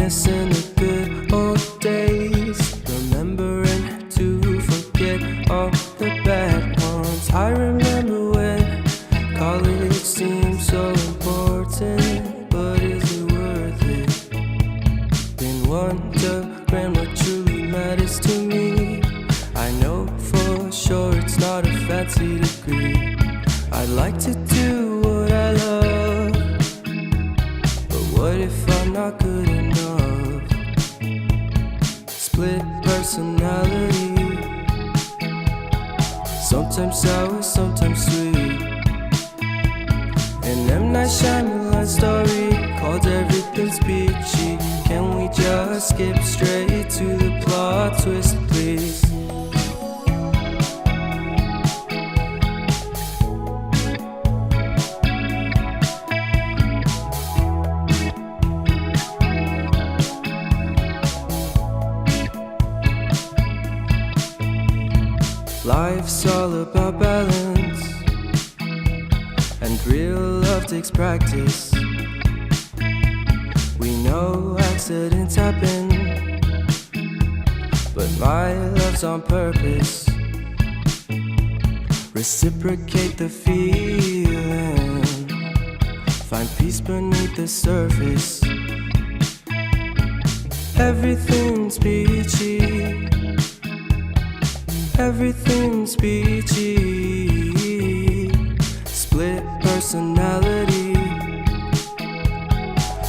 Reminiscing the good old days, remembering to forget all the bad ones. I remember when college seemed so important, but is it worth it? Been wondering what truly matters to me. I know for sure it's not a fancy degree. I'd like to do what I love, but what if I'm not good enough? Split personality, sometimes sour, sometimes sweet. An M. Night Shyamalan story called Everything's Peachy. Can we just skip straight to the plot twist, please? Life's all about balance, and real love takes practice. We know accidents happen, but my love's on purpose. Reciprocate the feeling, find peace beneath the surface. Everything's peachy, everything's peachy. Split personality,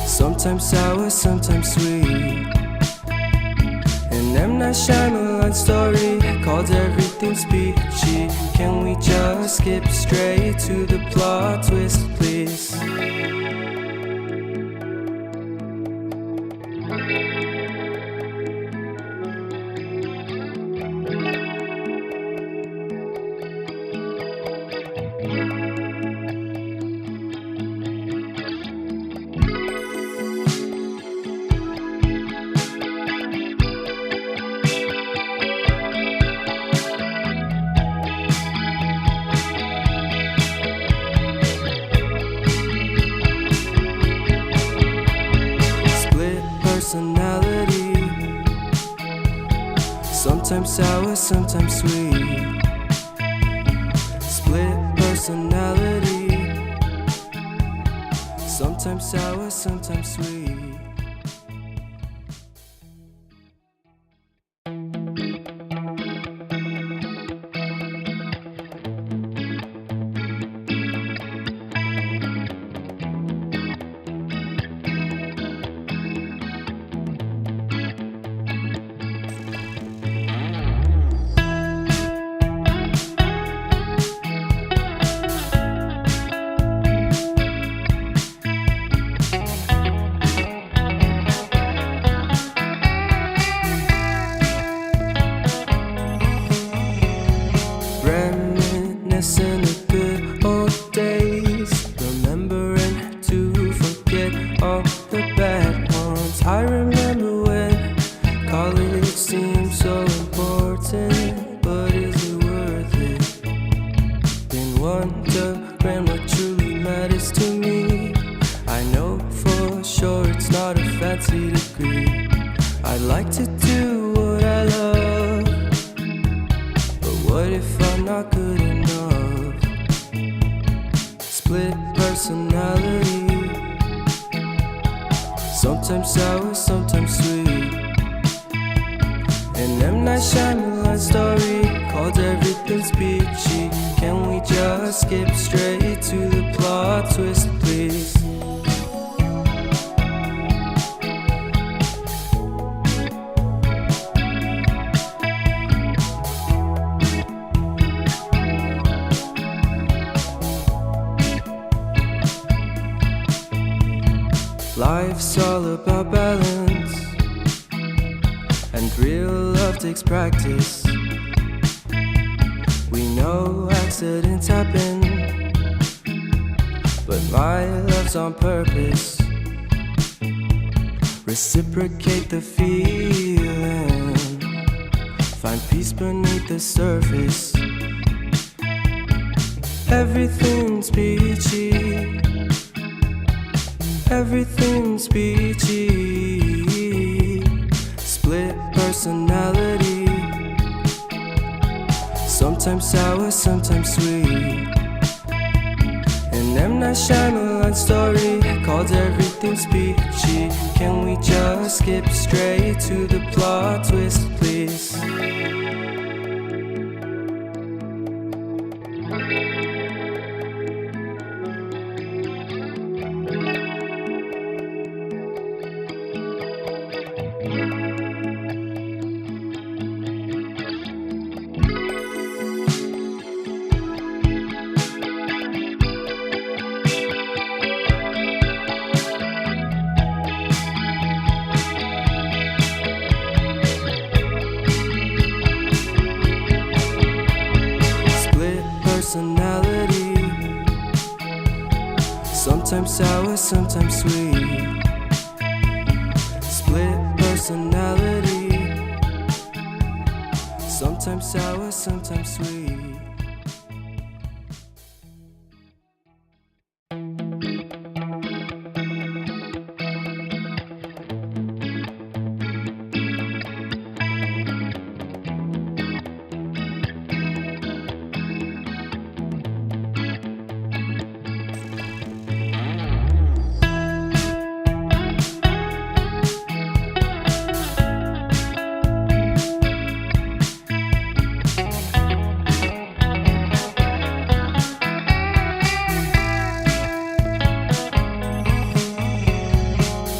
sometimes sour, sometimes sweet. An M. Night Shyamalan story called Everything's Peachy. Can we just skip straight to the plot twist, please? Personality, sometimes sour, sometimes sweet. Split personality, sometimes sour, sometimes sweet. Reminiscing the good old days, remembering to forget all the bad ones. I remember when college seemed so important, but is it worth it? Been wondering what truly matters to me. I know for sure it's not a fancy degree. I'd like to do what I love, but what if I'm not good enough? Split personality, sometimes sour, sometimes sweet. An M. Night Shyamalan story called Everything's Peachy. Can we just skip straight to the plot twist, please? Life's all about balance, and real love takes practice. We know accidents happen, but my love's on purpose. Reciprocate the feeling, find peace beneath the surface. Everything's peachy, everything's peachy. personality. Sometimes sour, sometimes sweet. An M. Night Shyamalan story called Everything's Peachy. Can we just skip straight to the plot twist, please? Personality. Sometimes sour, sometimes sweet. Split personality. Sometimes sour, sometimes sweet.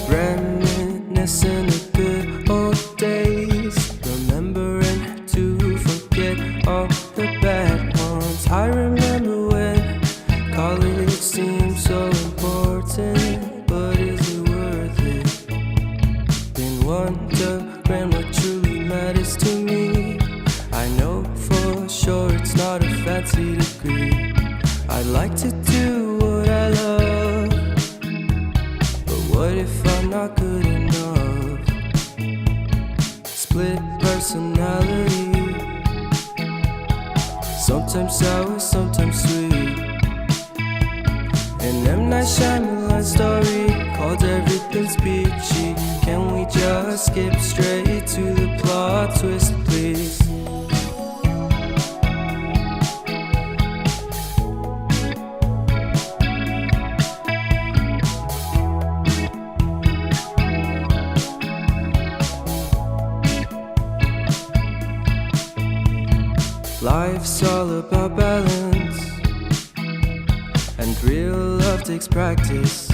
Reminiscing the good old days, remembering to forget all the bad ones. I remember when college seemed so important, but is it worth it? Been wondering what truly matters to me. I know for sure it's not a fancy degree. I'd like to do what I love, but what if I'm not good enough? Split personality. Sometimes sour, sometimes sweet. An M. Night Shyamalan story called Everything's Peachy. Can we just skip straight to the plot twist, please? Life's all about balance, and real love takes practice.